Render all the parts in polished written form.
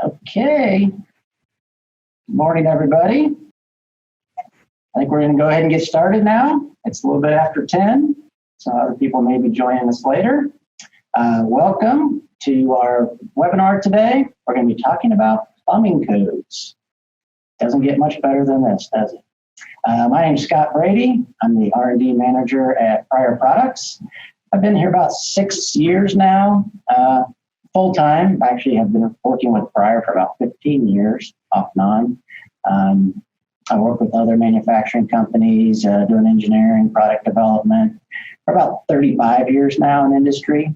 Okay. Good morning, everybody. I think we're going to go ahead and get started now. It's a little bit after 10, so other people may be joining us later. Welcome to our webinar today. We're going to be talking about plumbing codes. Doesn't get much better than this, does it? My name is Scott Brady. I'm the R&D manager at Prier Products. I've been here about 6 years now, full-time. I actually have been working with Prier for about 15 years, off and on. I work with other manufacturing companies, doing engineering, product development for about 35 years now in industry.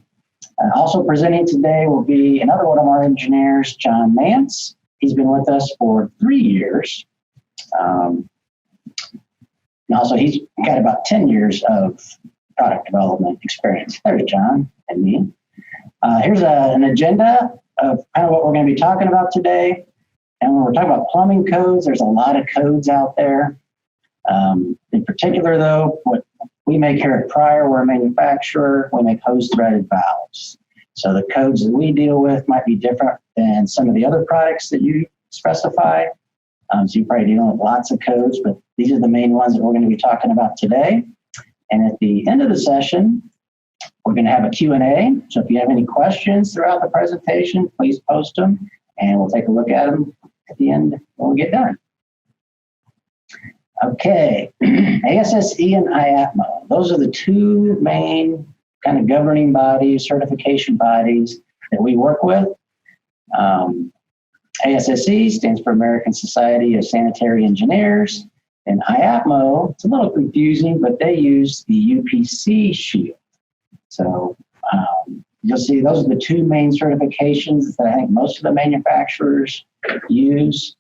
Also presenting today will be another one of our engineers, John Nance. He's been with us for 3 years. And also he's got about 10 years of product development experience. There's John and me. Here's an agenda of kind of what we're going to be talking about today. And when we're talking about plumbing codes, there's a lot of codes out there. In particular, though, what we make here at Prier, we're a manufacturer. We make hose-threaded valves. So the codes that we deal with might be different than some of the other products that you specify. So you're probably dealing with lots of codes, but these are the main ones that we're going to be talking about today. And at the end of the session, we're going to have a Q&A. So if you have any questions throughout the presentation, please post them, and we'll take a look at them at the end when we get done. Okay, ASSE and IAPMO. Those are the two main kind of governing bodies, certification bodies that we work with. ASSE stands for American Society of Sanitary Engineers, and IAPMO, it's a little confusing, but they use the UPC shield. So you'll see those are the two main certifications that I think most of the manufacturers use.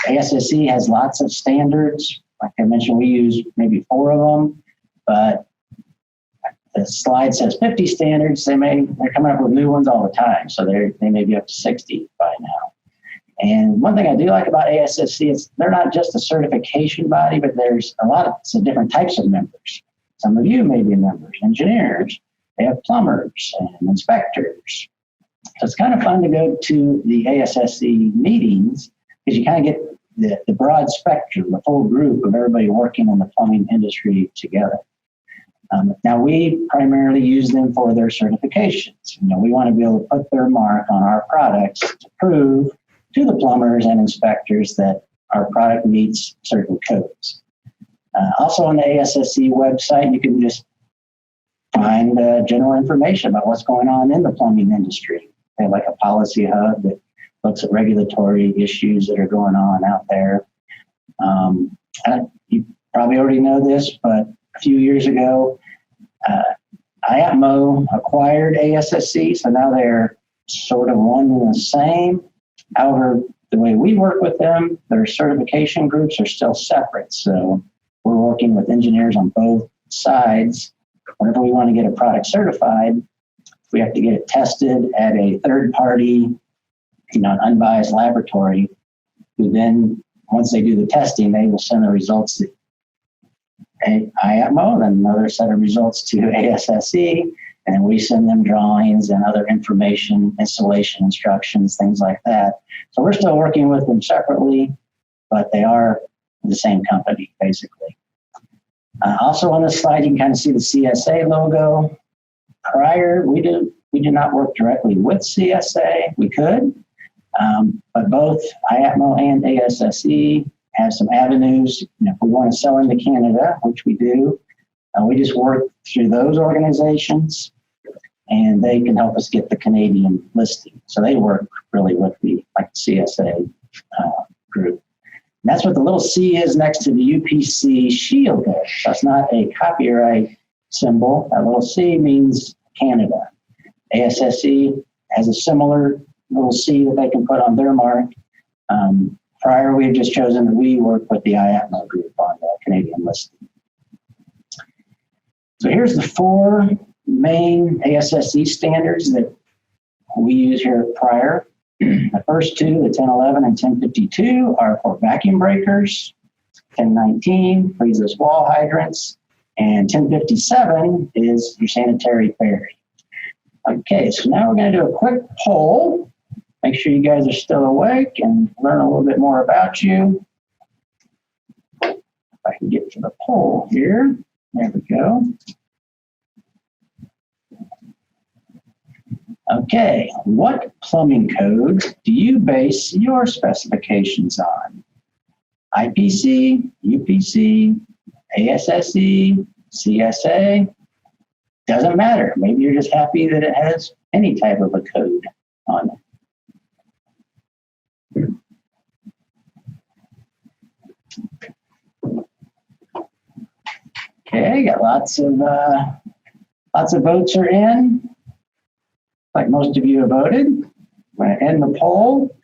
ASSE has lots of standards. Like I mentioned, we use maybe 4 of them, but the slide says 50 standards. They're coming up with new ones all the time, so they may be up to 60 by now. And one thing I do like about ASSE is they're not just a certification body, but there's lots of different types of members. Some of you may be members, engineers. They have plumbers and inspectors. So it's kind of fun to go to the ASSE meetings because you kind of get the broad spectrum, the full group of everybody working in the plumbing industry together. Now, we primarily use them for their certifications. We want to be able to put their mark on our products to prove to the plumbers and inspectors that our product meets certain codes. Also on the ASSE website, you can just find general information about what's going on in the plumbing industry. They have like a policy hub that looks at regulatory issues that are going on out there. You probably already know this, but a few years ago, IAPMO acquired ASSE, so now they're sort of one and the same. However, the way we work with them, their certification groups are still separate. So we're working with engineers on both sides. Whenever we want to get a product certified, we have to get it tested at a third party, an unbiased laboratory, who then, once they do the testing, they will send the results to IAPMO, then another set of results to ASSE, and we send them drawings and other information, installation instructions, things like that. So we're still working with them separately, but they are the same company, basically. Also on this slide, you can kind of see the CSA logo. Prior, we do not work directly with CSA. We could, but both IAPMO and ASSE have some avenues. If we want to sell into Canada, which we do, we just work through those organizations, and they can help us get the Canadian listing. So they work really with the CSA group. And that's what the little C is next to the UPC shield there. That's not a copyright symbol. That little C means Canada. ASSE has a similar little C that they can put on their mark. Prior, we've just chosen that we work with the IAPMO group on the Canadian listing. So here's the 4 main ASSE standards that we use here at Prier. The first 2, the 1011 and 1052, are for vacuum breakers. 1019, freezes wall hydrants. And 1057 is your sanitary fairing. Okay, so now we're going to do a quick poll. make sure you guys are still awake and learn a little bit more about you. If I can get to the poll here. There we go. Okay, what plumbing code do you base your specifications on? IPC, UPC, ASSE, CSA? Doesn't matter. Maybe you're just happy that it has any type of a code on it. Okay, got lots of votes are in. Like most of you have voted. I'm going to end the poll.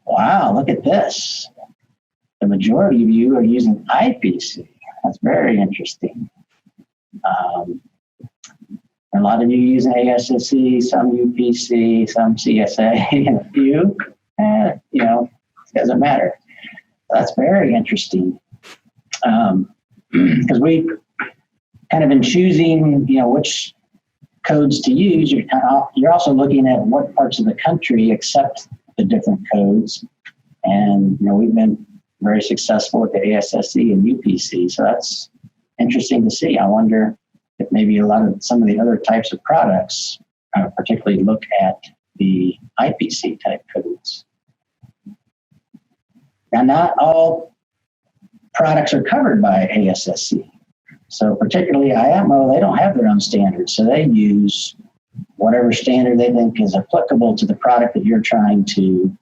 Wow, look at this. The majority of you are using IPC. That's very interesting. A lot of you using ASSE, some UPC, some CSA, and a few. You know, it doesn't matter. That's very interesting. Because we kind of in choosing, you know, which codes to use, you're also looking at what parts of the country accept the different codes. And, you know, we've been very successful with the ASSE and UPC. So that's interesting to see. I wonder if maybe some of the other types of products particularly look at the IPC type codes. Now, not all products are covered by ASSE. So particularly IAPMO, they don't have their own standards. So they use whatever standard they think is applicable to the product that you're trying to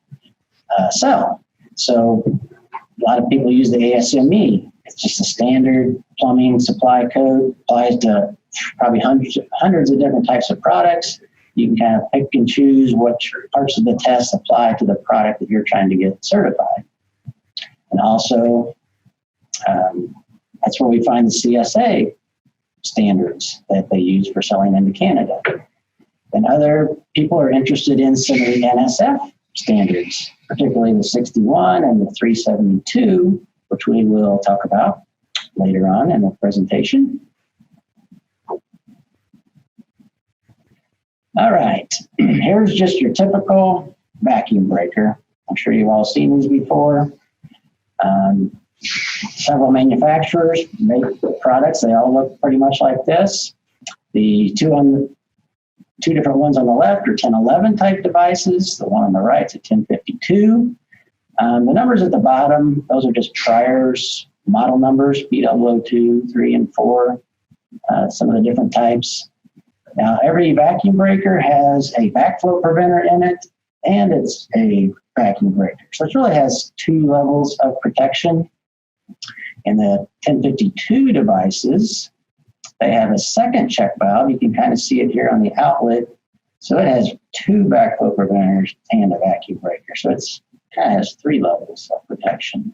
sell. So a lot of people use the ASME. It's just a standard plumbing supply code, applies to probably hundreds of different types of products. You can kind of pick and choose which parts of the test apply to the product that you're trying to get certified. And also, that's where we find the CSA standards that they use for selling into Canada. And other people are interested in some of the NSF standards, particularly the 61 and the 372, which we will talk about later on in the presentation. All right, here's just your typical vacuum breaker. I'm sure you've all seen these before. Several manufacturers make products. They all look pretty much like this. The two different ones on the left are 1011 type devices. The one on the right is a 1052. The numbers at the bottom, those are just Prier's model numbers, B002, 3, and 4, some of the different types. Now, every vacuum breaker has a backflow preventer in it, and it's a vacuum breaker. So it really has two levels of protection. In the 1052 devices, they have a second check valve. You can kind of see it here on the outlet. So it has two backflow preventers and a vacuum breaker. So it's kind of has three levels of protection.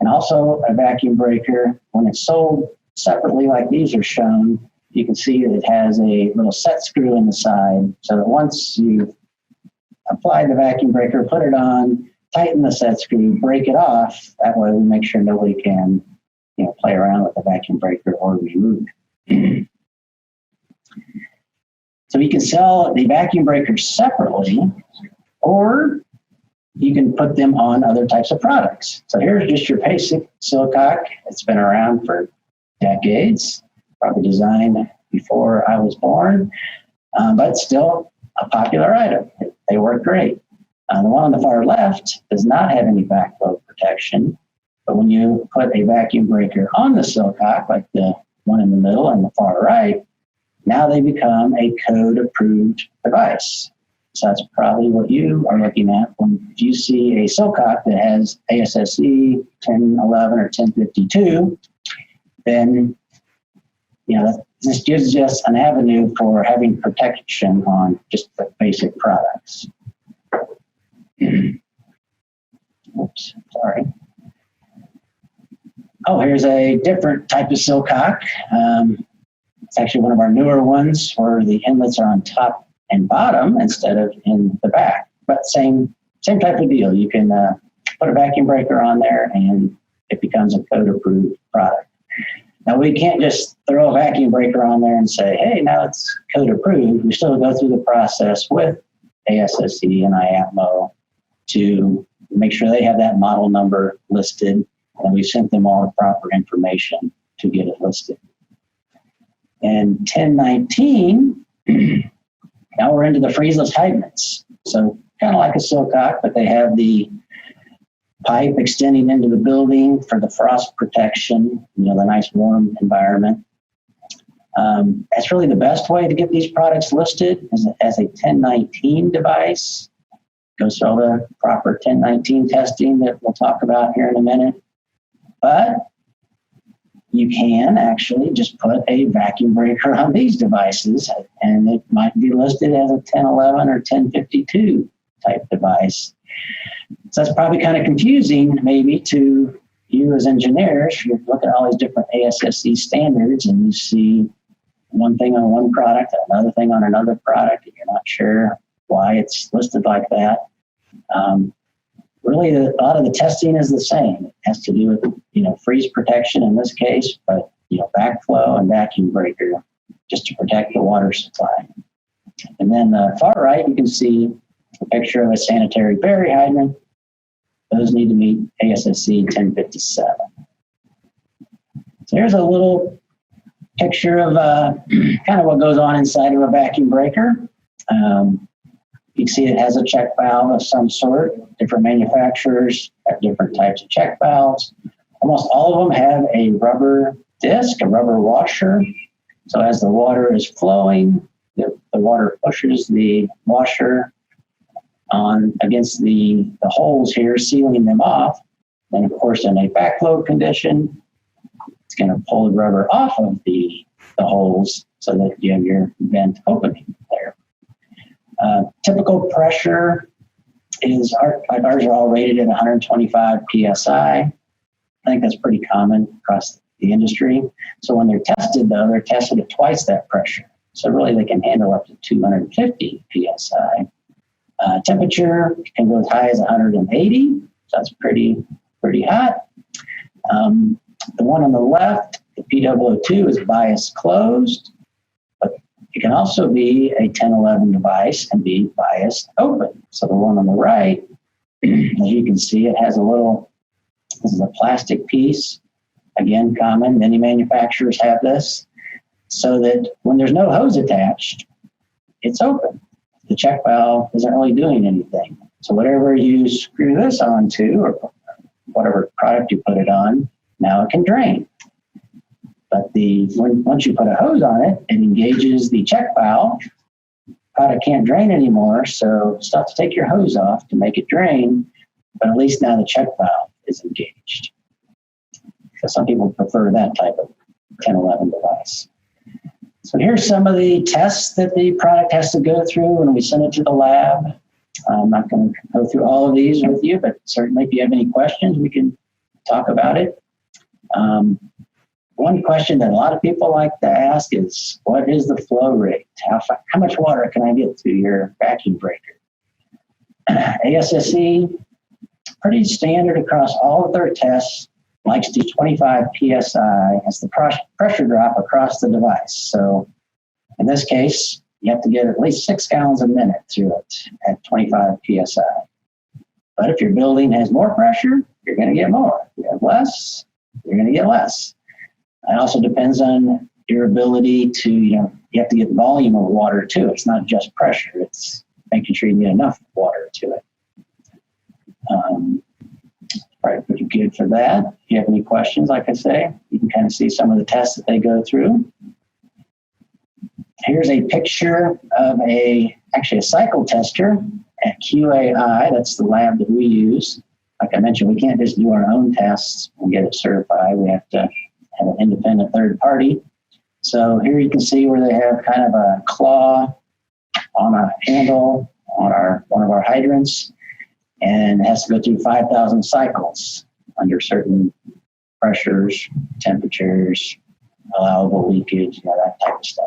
And also a vacuum breaker, when it's sold separately like these are shown, you can see that it has a little set screw in the side. So that once you apply the vacuum breaker, put it on, tighten the set screw, break it off. That way we make sure nobody can, you know, play around with the vacuum breaker or remove it. So you can sell the vacuum breakers separately, or you can put them on other types of products. So here's just your basic silicock. It's been around for decades, probably designed before I was born, but still a popular item. They work great. The one on the far left does not have any backflow protection, but when you put a vacuum breaker on the silicock, like the one in the middle and the far right, now they become a code-approved device. So that's probably what you are looking at when you see a silicock that has ASSE 1011 or 1052, then, you know, this gives us an avenue for having protection on just the basic products. Oops, sorry. Oh, here's a different type of silicock. It's actually one of our newer ones where the inlets are on top and bottom instead of in the back, but same type of deal. You can put a vacuum breaker on there and it becomes a code approved product. Now, we can't just throw a vacuum breaker on there and say, hey, now it's code approved. We still go through the process with ASSE and IAPMO to make sure they have that model number listed, and we sent them all the proper information to get it listed. And 1019, now we're into the freezeless hydrants. So kind of like a silcock, but they have the pipe extending into the building for the frost protection, the nice warm environment. That's really the best way to get these products listed as a 1019 device. Goes through all the proper 1019 testing that we'll talk about here in a minute. But you can actually just put a vacuum breaker on these devices, and it might be listed as a 1011 or 1052 type device. So that's probably kind of confusing maybe to you as engineers. You look at all these different ASSE standards and you see one thing on one product, another thing on another product, and you're not sure why it's listed like that. Really, a lot of the testing is the same. It has to do with, freeze protection in this case, but, backflow and vacuum breaker just to protect the water supply. And then far right, you can see a picture of a sanitary berry hydrant. Those need to meet ASSE 1057. So here's a little picture of kind of what goes on inside of a vacuum breaker. You can see it has a check valve of some sort. Different manufacturers have different types of check valves. Almost all of them have a rubber disc, a rubber washer. So as the water is flowing, the water pushes the washer on against the holes here, sealing them off. And of course, in a backflow condition, it's going to pull the rubber off of the holes so that you have your vent opening there. Typical pressure is, ours are all rated at 125 PSI. I think that's pretty common across the industry. So when they're tested, though, they're tested at twice that pressure. So really they can handle up to 250 PSI. Temperature can go as high as 180. So that's pretty hot. The one on the left, the P002, is bias closed. It can also be a 1011 device and be biased open. So the one on the right, as you can see, it has this is a plastic piece. Again, common, many manufacturers have this, so that when there's no hose attached, it's open. The check valve isn't really doing anything. So whatever you screw this onto, or whatever product you put it on, now it can drain. But once you put a hose on it, it engages the check valve. Product can't drain anymore, so still have to take your hose off to make it drain, but at least now the check valve is engaged. So some people prefer that type of 1011 device. So here's some of the tests that the product has to go through when we send it to the lab. I'm not going to go through all of these with you, but certainly if you have any questions, we can talk about it. One question that a lot of people like to ask is, what is the flow rate? How much water can I get through your vacuum breaker? ASSE, pretty standard across all of their tests, likes to 25 PSI as the pressure drop across the device. So in this case, you have to get at least 6 gallons a minute through it at 25 PSI. But if your building has more pressure, you're going to get more. If you have less, you're going to get less. It also depends on your ability to, you have to get volume of water too. It's not just pressure. It's making sure you get enough water to it. Probably pretty good for that. If you have any questions, like I say, you can kind of see some of the tests that they go through. Here's a picture of actually a cycle tester at QAI. That's the lab that we use. Like I mentioned, we can't just do our own tests and get it certified. We have to have an independent third party. So here you can see where they have kind of a claw on a handle on one of our hydrants, and it has to go through 5,000 cycles under certain pressures, temperatures, allowable leakage, that type of stuff.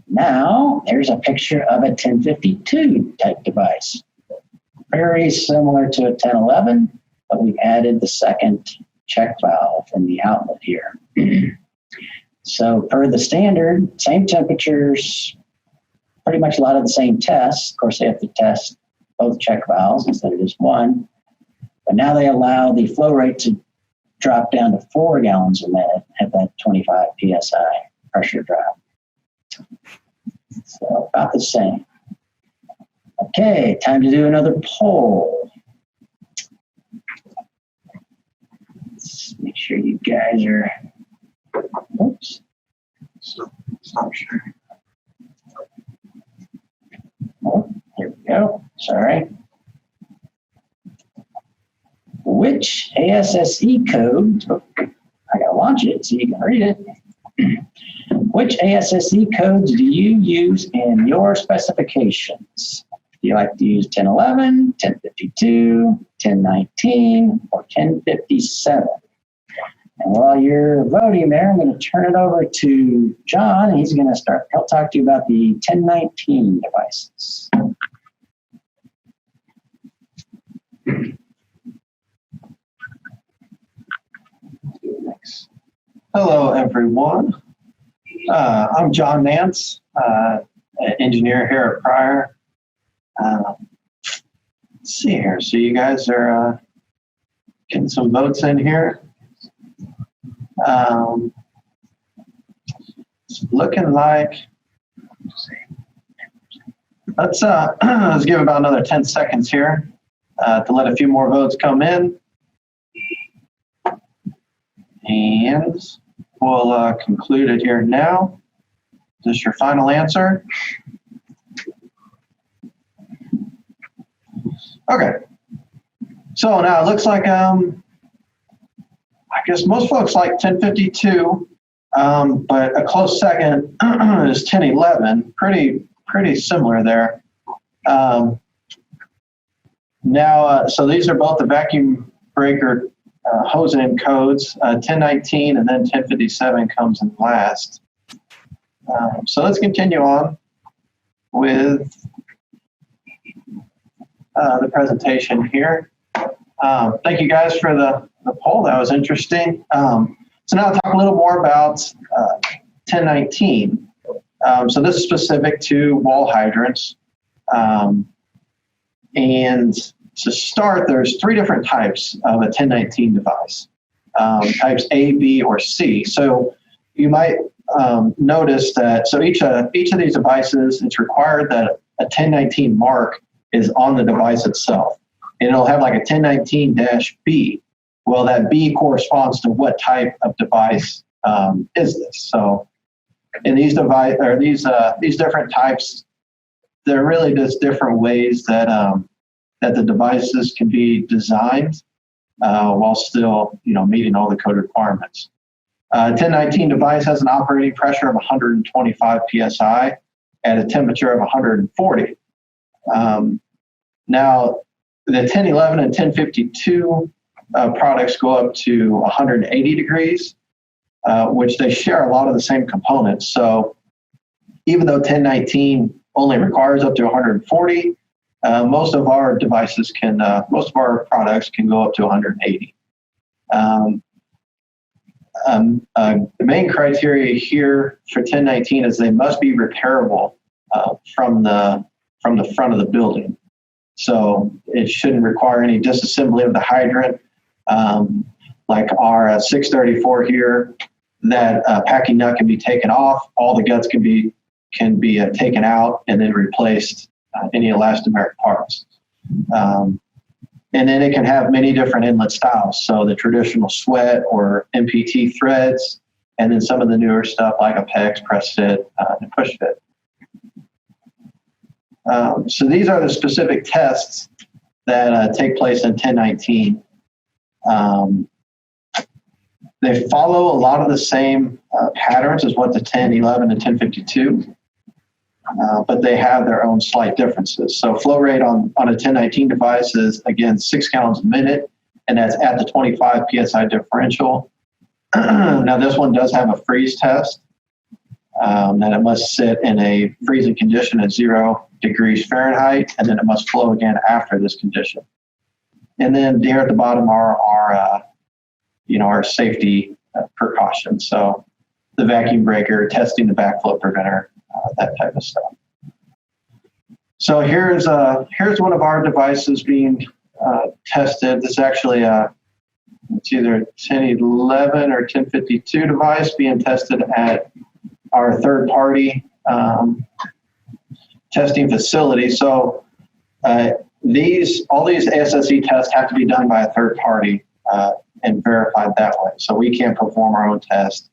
Now, there's a picture of a 1052 type device. Very similar to a 1011, but we've added the second check valve in the outlet here. So per the standard, same temperatures, pretty much a lot of the same tests. Of course, they have to test both check valves instead of just one. But now they allow the flow rate to drop down to 4 gallons a minute at that 25 PSI pressure drop. So about the same. Okay, time to do another poll. Let's make sure you guys are, oops. Stop sharing. Oh, here we go, sorry. Which ASSE code, I gotta launch it so you can read it. Which ASSE codes do you use in your specifications? Do you like to use 1011, 1052, 1019, or 1057? And while you're voting there, I'm going to turn it over to John. He's going to he'll talk to you about the 1019 devices. Hello, everyone. I'm John Nance, engineer here at Prier. Let's see here. So you guys are getting some votes in here. It's looking like, let's give about another 10 seconds here to let a few more votes come in. And we'll conclude it here now. Is this your final answer? Okay. So now it looks like, I guess most folks like 1052, but a close second is 1011. Pretty similar there. Now, so these are both the vacuum breaker hose end codes. 1019 and then 1057 comes in last. So let's continue on with the presentation here. Thank you guys for the poll. That was interesting. So now I'll talk a little more about 1019. So this is specific to wall hydrants. And to start, there's 3 different types of a 1019 device, types A, B, or C. So you might notice that, so each of these devices, it's required that a 1019 mark is on the device itself. And it'll have like a 1019-B. Well, that B corresponds to what type of device is this. So in these these different types, they're really just different ways that that the devices can be designed while still, meeting all the code requirements. 1019 device has an operating pressure of 125 psi at a temperature of 140. Now, the 1011 and 1052 products go up to 180 degrees, which they share a lot of the same components. So even though 1019 only requires up to 140, most of our devices can, most of our products can go up to 180. The main criteria here for 1019 is they must be repairable from the front of the building. So it shouldn't require any disassembly of the hydrant, like our 634 here. That packing nut can be taken off. All the guts can be taken out and then replaced. Any elastomeric parts. And then it can have many different inlet styles. So the traditional sweat or MPT threads, and then some of the newer stuff like a PEX, press fit, and push fit. So these are the specific tests that take place in 1019. They follow a lot of the same patterns as what the 1011 and 1052. But they have their own slight differences. So flow rate on a 1019 device is, again, 6 gallons a minute, and that's at the 25 PSI differential. Now, this one does have a freeze test, that it must sit in a freezing condition at 0 degrees Fahrenheit, and then it must flow again after this condition. And then here at the bottom are our our safety precautions. So the vacuum breaker, testing the backflow preventer, that type of stuff. So here's one of our devices being tested. This is actually it's either 1011 or 1052 device being tested at our third-party testing facility. So all these ASSE tests have to be done by a third party and verified that way. So we can't perform our own test.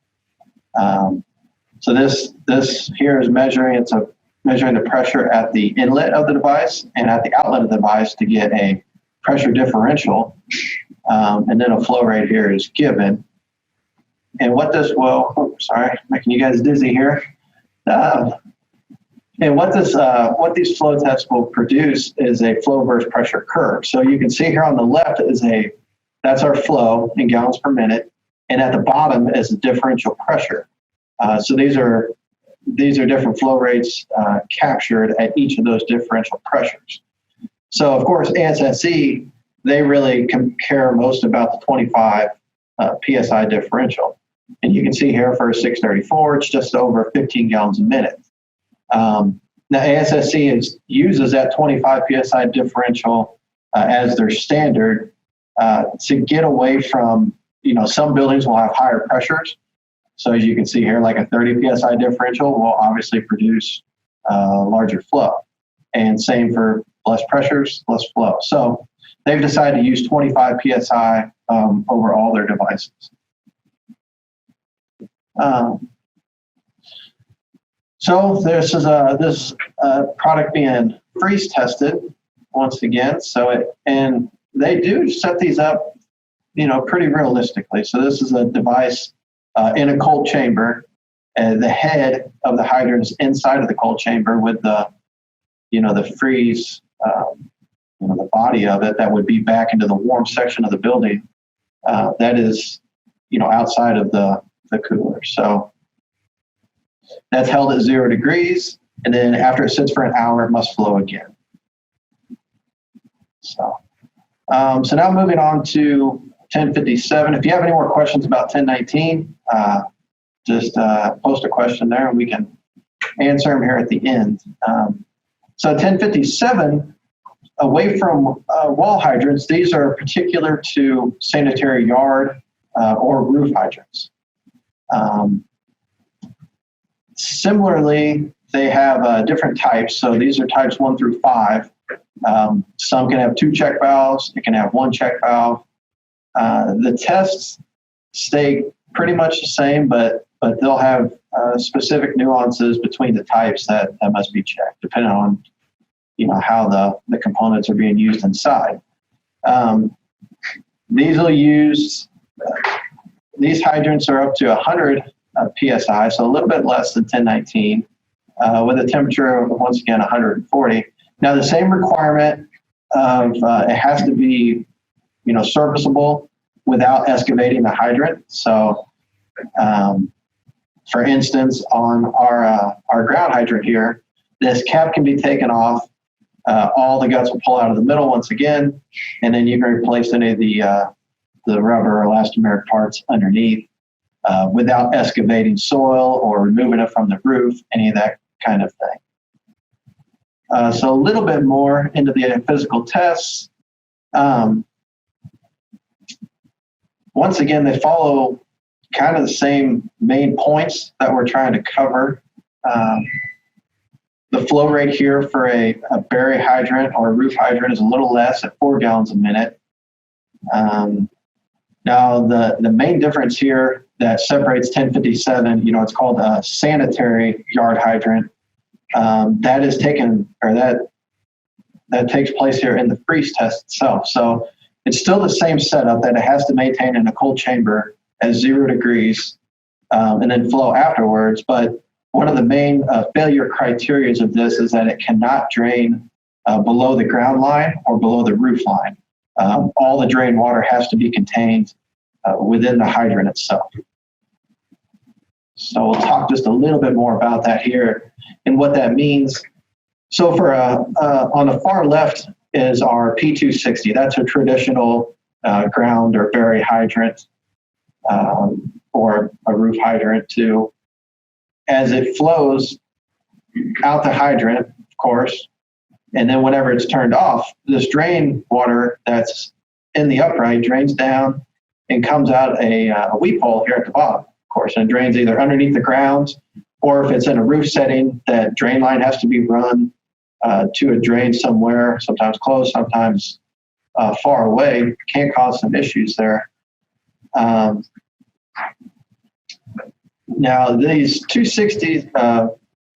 So this here is measuring the pressure at the inlet of the device and at the outlet of the device to get a pressure differential. And then a flow rate here is given. And what this will, sorry, making you guys dizzy here. And what these flow tests will produce is a flow versus pressure curve. So you can see here on the left that's our flow in gallons per minute, and at the bottom is the differential pressure. So these are different flow rates captured at each of those differential pressures. So of course, ASSE, they really care most about the 25 PSI differential. And you can see here for 634, it's just over 15 gallons a minute. Now ASSE uses that 25 PSI differential as their standard to get away from, some buildings will have higher pressures. So as you can see here, like a 30 PSI differential will obviously produce larger flow. And same for less pressures, less flow. So they've decided to use 25 PSI over all their devices. So this is this product being freeze tested once again. And they do set these up, pretty realistically. So this is a device in a cold chamber, and the head of the hydrant is inside of the cold chamber with the freeze, the body of it that would be back into the warm section of the building. That is, outside of the cooler. So that's held at 0 degrees, and then after it sits for an hour, it must flow again. So now moving on to 1057. If you have any more questions about 1019, just post a question there, and we can answer them here at the end. So 1057, away from wall hydrants, these are particular to sanitary yard or roof hydrants. Similarly, they have different types. So these are types 1 through 5. Some can have 2 check valves. It can have 1 check valve. The tests stay pretty much the same, but they'll have specific nuances between the types that must be checked, depending on how the components are being used inside. These hydrants are up to 100 PSI, so a little bit less than 1019, with a temperature of, once again, 140. Now, the same requirement of it has to be, serviceable without excavating the hydrant. So, for instance, on our ground hydrant here, this cap can be taken off. All the guts will pull out of the middle once again, and then you can replace any of the rubber or elastomeric parts underneath without excavating soil or removing it from the roof, any of that kind of thing. So a little bit more into the physical tests. Once again, they follow kind of the same main points that we're trying to cover. The flow rate here for a Berry hydrant or a roof hydrant is a little less at 4 gallons a minute. Now, the main difference here that separates 1057, it's called a sanitary yard hydrant. That is taken, or that takes place here in the freeze test itself. So it's still the same setup that it has to maintain in a cold chamber at 0 degrees and then flow afterwards. But one of the main failure criteria of this is that it cannot drain below the ground line or below the roof line. All the drain water has to be contained within the hydrant itself. So we'll talk just a little bit more about that here and what that means. So for on the far left is our P260. That's a traditional ground or Berry hydrant. or a roof hydrant to, as it flows out the hydrant, of course, and then whenever it's turned off, this drain water that's in the upright drains down and comes out a weep hole here at the bottom, of course, and drains either underneath the ground, or if it's in a roof setting, that drain line has to be run to a drain somewhere, sometimes close, sometimes far away. Can cause some issues there. Now, these 260s,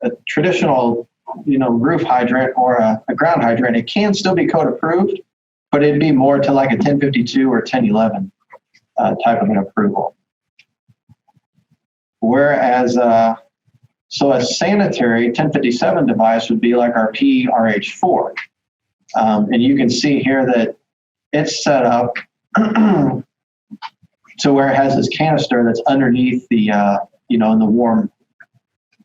a traditional, roof hydrant or a ground hydrant, it can still be code approved, but it'd be more to like a 1052 or 1011 type of an approval. Whereas, so a sanitary 1057 device would be like our PRH4. And you can see here that it's set up to where it has this canister that's underneath the, in the warm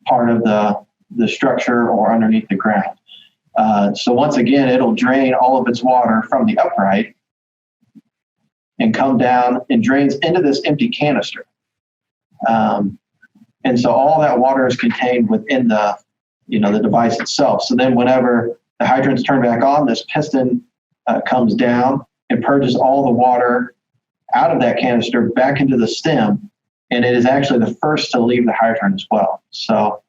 part of the structure or underneath the ground. So once again, it'll drain all of its water from the upright and come down and drains into this empty canister. And so all that water is contained within the device itself. So then whenever the hydrant's turned back on, this piston comes down and purges all the water out of that canister back into the stem. And it is actually the first to leave the hydrant as well. So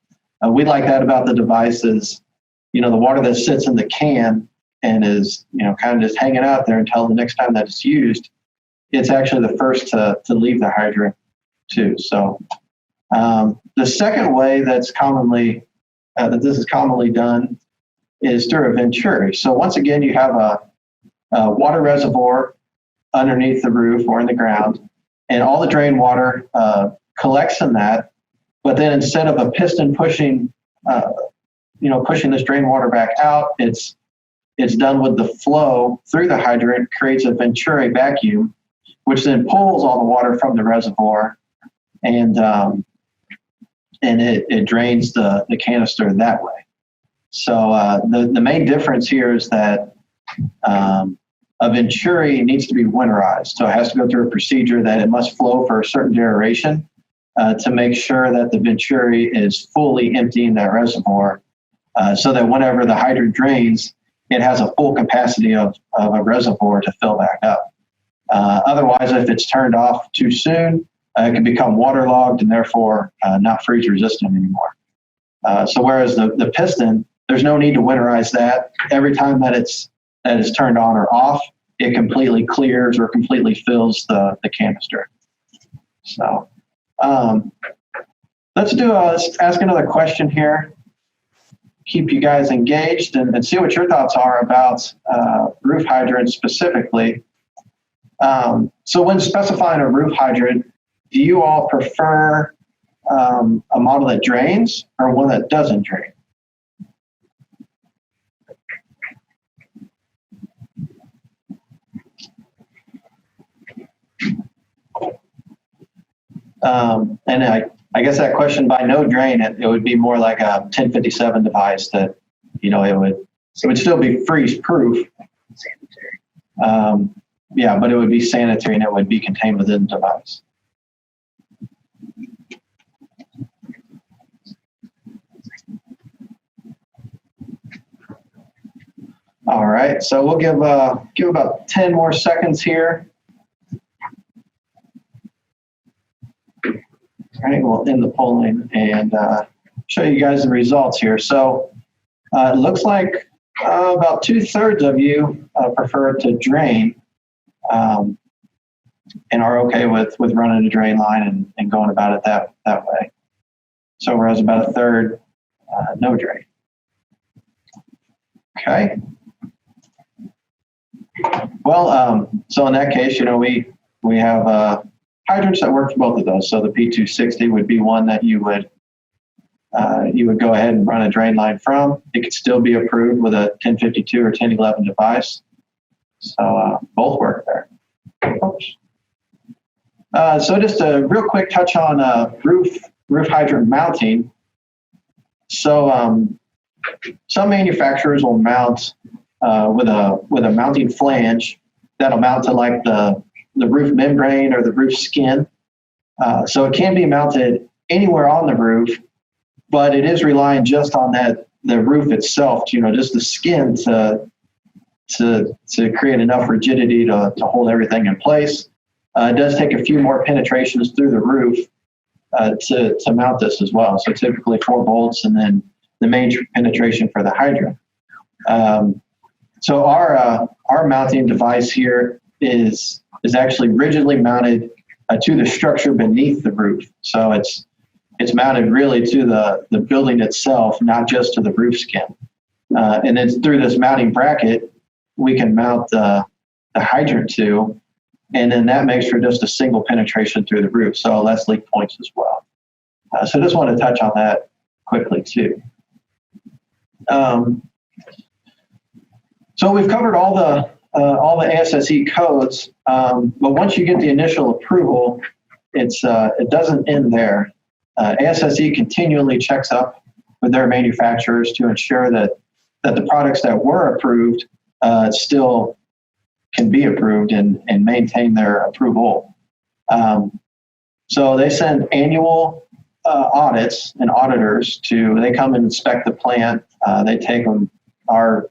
we like that about the device is, the water that sits in the can and is, kind of just hanging out there until the next time that it's used, it's actually the first to leave the hydrant too. So the second way that's commonly, that this is commonly done is through a venturi. So once again, you have a water reservoir underneath the roof or in the ground, and all the drain water collects in that. But then instead of a piston pushing, pushing this drain water back out, it's done with the flow through the hydrant, creates a venturi vacuum, which then pulls all the water from the reservoir, and it drains the canister that way. So the main difference here is that a venturi needs to be winterized. So it has to go through a procedure that it must flow for a certain duration to make sure that the venturi is fully emptying that reservoir so that whenever the hydrant drains, it has a full capacity of a reservoir to fill back up. Otherwise, if it's turned off too soon, it can become waterlogged and therefore not freeze resistant anymore. So whereas the piston, there's no need to winterize that. Every time that it's turned on or off, it completely clears or completely fills the canister. So let's ask another question here. Keep you guys engaged and see what your thoughts are about roof hydrants specifically. So when specifying a roof hydrant, do you all prefer a model that drains or one that doesn't drain? And I guess that question by no drain, it would be more like a 1057 device that, it would still be freeze proof. Sanitary. Yeah, but it would be sanitary and it would be contained within the device. All right, so we'll give about 10 more seconds here. All right, we'll end the polling and show you guys the results here. So it looks like about 2/3 of you prefer to drain and are okay with running a drain line and going about it that way. So whereas about 1/3 no drain. Okay. Well, so in that case, we have hydrants that work for both of those. So the P260 would be one that you would go ahead and run a drain line from. It could still be approved with a 1052 or 1011 device. So both work there. Oops. So just a real quick touch on roof hydrant mounting. So some manufacturers will mount with a mounting flange that'll mount to like the roof membrane or the roof skin So it can be mounted anywhere on the roof, but it is relying just on the roof itself, just the skin to create enough rigidity to hold everything in place. It does take a few more penetrations through the roof to mount this as well. So typically 4 bolts and then the main penetration for the hydrant. So our mounting device here is actually rigidly mounted to the structure beneath the roof. So it's mounted really to the building itself, not just to the roof skin. And then through this mounting bracket, we can mount the hydrant to, and then that makes for just a single penetration through the roof, so less leak points as well. So just want to touch on that quickly too. So we've covered all the ASSE codes, but once you get the initial approval, it doesn't end there. ASSE continually checks up with their manufacturers to ensure that the products that were approved still can be approved and maintain their approval. So they send annual audits and auditors they come and inspect the plant. They take them, our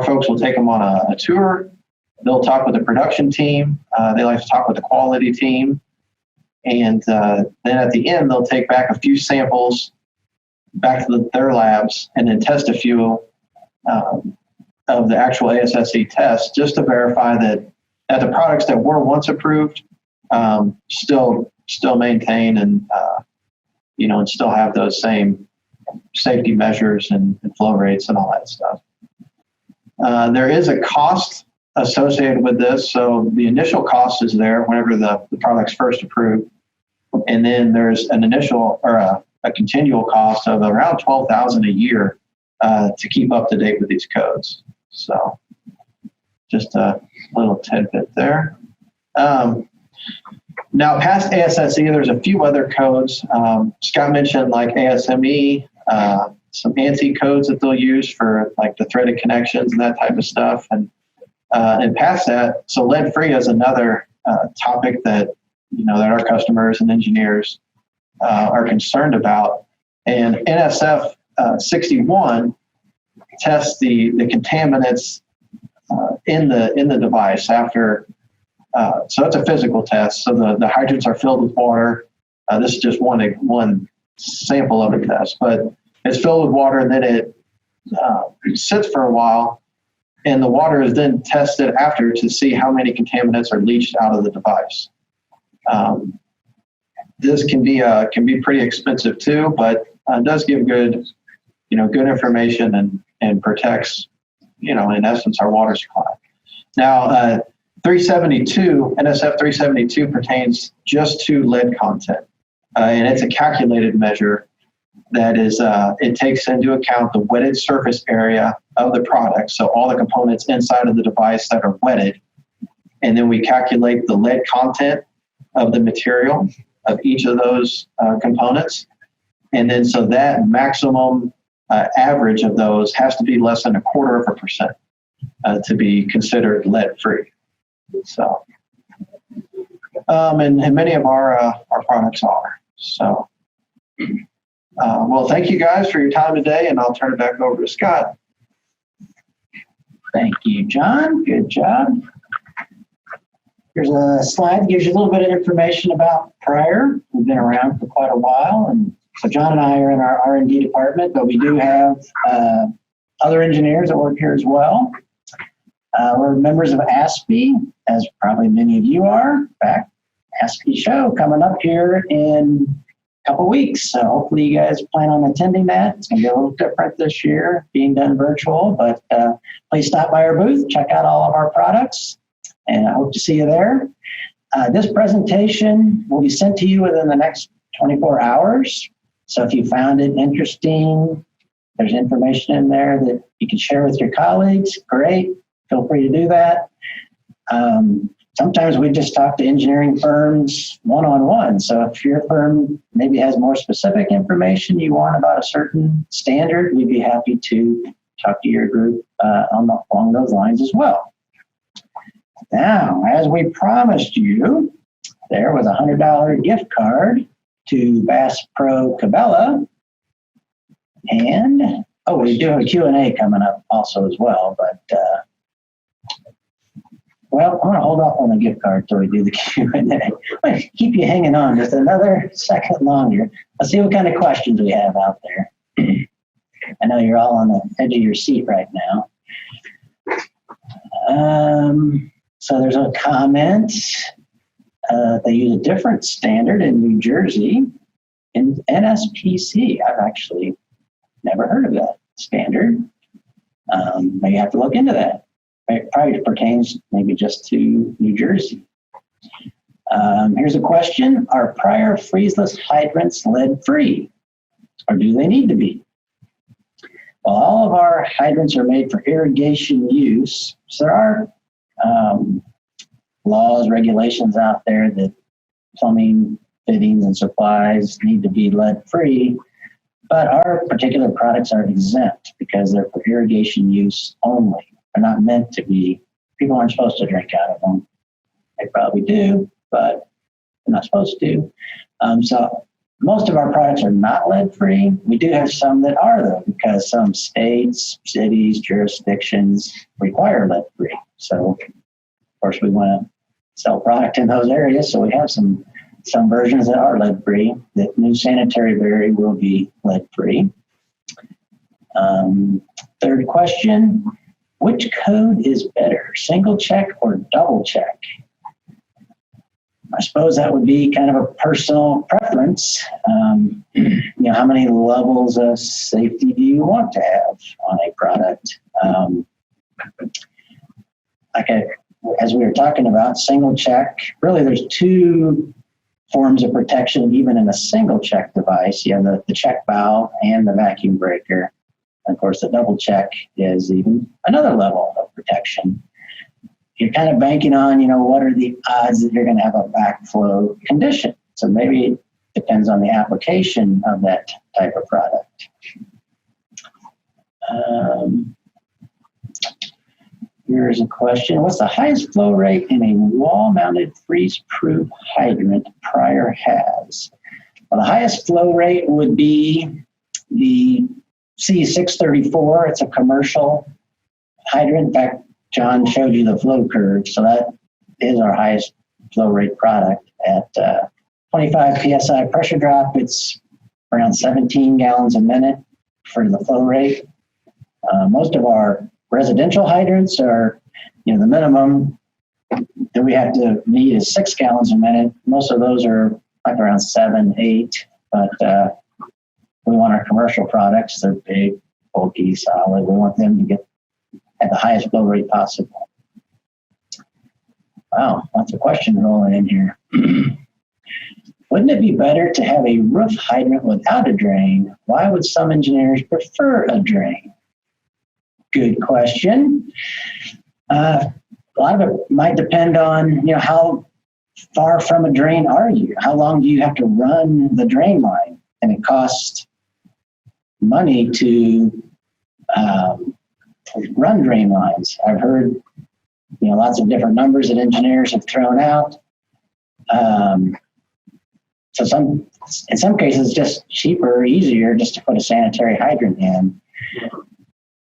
folks will take them on a tour. They'll talk with the production team. They like to talk with the quality team. And then at the end, they'll take back a few samples back to their labs and then test a few of the actual ASSE tests just to verify that the products that were once approved still maintain and and still have those same safety measures and flow rates and all that stuff. There is a cost associated with this. So the initial cost is there whenever the product's first approved. And then there's an initial or a continual cost of around $12,000 a year to keep up to date with these codes. So just a little tidbit there. Now, past ASSE, there's a few other codes. Scott mentioned like ASME, some ANSI codes that they'll use for like the threaded connections and that type of stuff. And past that, so lead-free is another topic that that our customers and engineers are concerned about. And NSF 61 tests the contaminants in the device after. So it's a physical test. So the hydrants are filled with water. This is just one sample of a test, but it's filled with water, and then it sits for a while, and the water is then tested after to see how many contaminants are leached out of the device. This can be pretty expensive too, but does give good information and protects, in essence, our water supply. Now, 372, NSF 372 pertains just to lead content, and it's a calculated measure that is, it takes into account the wetted surface area of the product, so all the components inside of the device that are wetted, and then we calculate the lead content of the material of each of those components, and then so that maximum average of those has to be less than 0.25% to be considered lead-free. So, and many of our products are. So, well, thank you guys for your time today, and I'll turn it back over to Scott. Thank you, John. Good job. Here's a slide that gives you a little bit of information about Prier. We've been around for quite a while, and so John and I are in our R&D department, but we do have other engineers that work here as well. We're members of ASPE, as probably many of you are. In fact, ASPE show coming up here in a couple weeks, so hopefully you guys plan on attending that. It's going to be a little different this year, being done virtual, but please stop by our booth, check out all of our products, and I hope to see you there. This presentation will be sent to you within the next 24 hours. So if you found it interesting, there's information in there that you can share with your colleagues, great. Feel free to do that. Sometimes we just talk to engineering firms one-on-one. So if your firm maybe has more specific information you want about a certain standard, we'd be happy to talk to your group along those lines as well. Now, as we promised you, there was a $100 gift card to Bass Pro Cabela. And, oh, we do have a Q&A coming up also as well, but, well, I'm going to hold off on the gift card until we do the Q&A. I'm going to keep you hanging on just another second longer. Let's see what kind of questions we have out there. I know you're all on the edge of your seat right now. So there's a comment. They use a different standard in New Jersey in NSPC. I've actually never heard of that standard. Maybe you have to look into that. It probably pertains maybe just to New Jersey. Here's a question. Are Prier freezeless hydrants lead-free, or do they need to be? Well, all of our hydrants are made for irrigation use. So there are laws, regulations out there that plumbing fittings and supplies need to be lead-free, but our particular products are exempt because they're for irrigation use only. They're not meant to be, people aren't supposed to drink out of them. They probably do, but they're not supposed to. So most of our products are not lead-free. We do have some that are, though, because some states, cities, jurisdictions require lead-free. So, of course, we want to sell product in those areas, so we have some versions that are lead-free. The new sanitary berry will be lead-free. Third question, which code is better, single check or double check? I suppose that would be kind of a personal preference. How many levels of safety do you want to have on a product? As we were talking about, single check, really there's two forms of protection even in a single check device. You have the check valve and the vacuum breaker. And of course, the double check is even another level of protection. You're kind of banking on, what are the odds that you're going to have a backflow condition? So maybe it depends on the application of that type of product. Here's a question. What's the highest flow rate in a wall-mounted freeze-proof hydrant Prier has? Well, the highest flow rate would be the C634. It's a commercial hydrant. In fact, John showed you the flow curve, so that is our highest flow rate product. At 25 PSI pressure drop, it's around 17 gallons a minute for the flow rate. Most of our residential hydrants are, the minimum that we have to meet is 6 gallons a minute. Most of those are like around 7, 8, but we want our commercial products. They're big, bulky, solid. We want them to get at the highest flow rate possible. Wow, lots of questions rolling in here. Wouldn't it be better to have a roof hydrant without a drain? Why would some engineers prefer a drain? Good question. A lot of it might depend on, how far from a drain are you? How long do you have to run the drain line? And it costs money to run drain lines. I've heard, lots of different numbers that engineers have thrown out. So in some cases, it's just cheaper or easier just to put a sanitary hydrant in.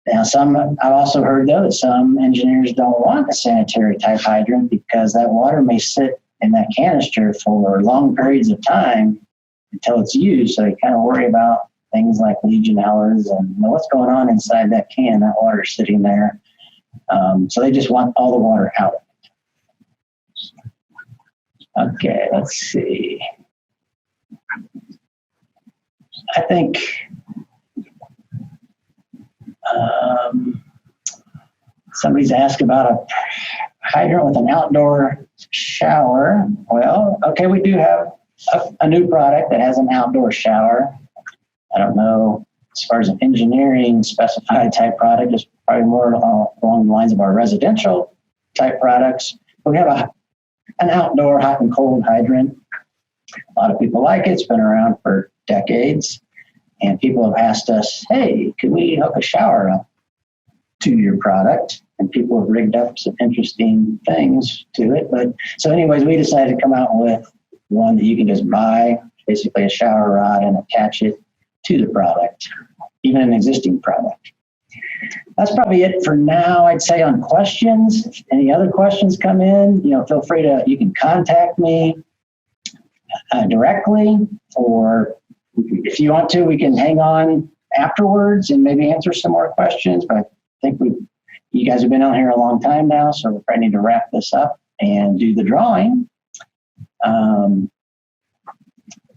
Now, I've also heard, though, that some engineers don't want a sanitary type hydrant because that water may sit in that canister for long periods of time until it's used. So you kind of worry about things like Legionellas and what's going on inside that can. That water's sitting there. So they just want all the water out of it. Okay, let's see. I think somebody's asked about a hydrant with an outdoor shower. Well, okay, we do have a new product that has an outdoor shower. I don't know, as far as an engineering specified type product, it's probably more along the lines of our residential type products. We have an outdoor hot and cold hydrant. A lot of people like it. It's been around for decades. And people have asked us, hey, could we hook a shower up to your product? And people have rigged up some interesting things to it. But so anyways, we decided to come out with one that you can just buy, basically a shower rod, and attach it to the product, even an existing product. That's probably it for now, I'd say, on questions. If any other questions come in, feel free to, you can contact me directly, or if you want to, we can hang on afterwards and maybe answer some more questions. But I think you guys have been on here a long time now, so we probably need to wrap this up and do the drawing.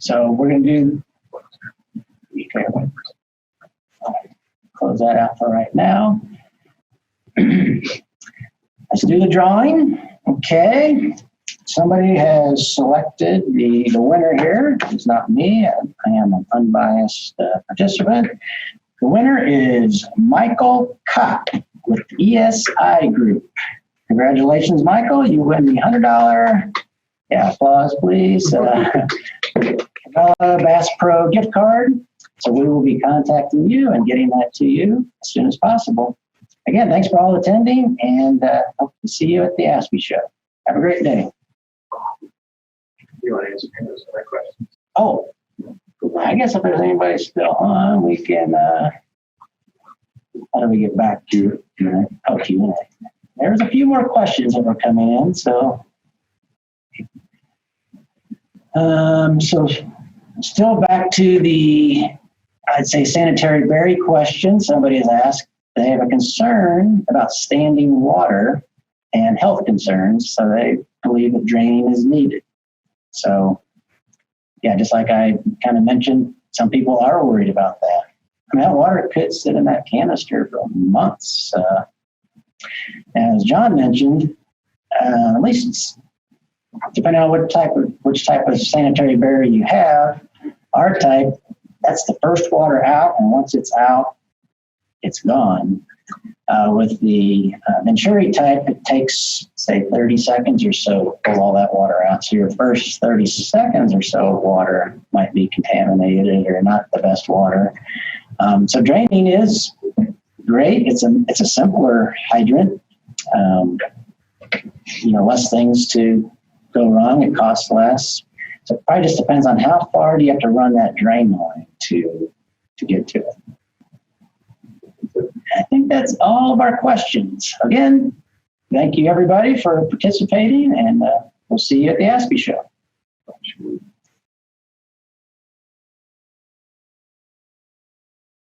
So we're going to do, close that out for right now. Let's do the drawing. Okay. Somebody has selected the winner here. It's not me. I am an unbiased participant. The winner is Michael Kopp with ESI Group. Congratulations, Michael. You win the $100. Yeah, applause, please. Bass Pro gift card. So we will be contacting you and getting that to you as soon as possible. Again, thanks for all attending, and hope to see you at the ASSE show. Have a great day. You want to answer those other questions? Oh, I guess if there's anybody still on, we can, how do we get back to Q&A? There's a few more questions that were coming in, so. So still back to the, I'd say, sanitary berry question. Somebody has asked, they have a concern about standing water and health concerns, so they believe that draining is needed. So, yeah, just like I kind of mentioned, some people are worried about that. I mean, that water could sit in that canister for months. As John mentioned, at least depending on which type of sanitary berry you have, our type, that's the first water out, and once it's out, it's gone. With the Venturi type, it takes, say, 30 seconds or so to pull all that water out. So your first 30 seconds or so of water might be contaminated or not the best water. So draining is great. It's a simpler hydrant. Less things to go wrong. It costs less. So it probably just depends on how far do you have to run that drain line to get to it. I think that's all of our questions. Again, thank you everybody for participating, and we'll see you at the ASSE show.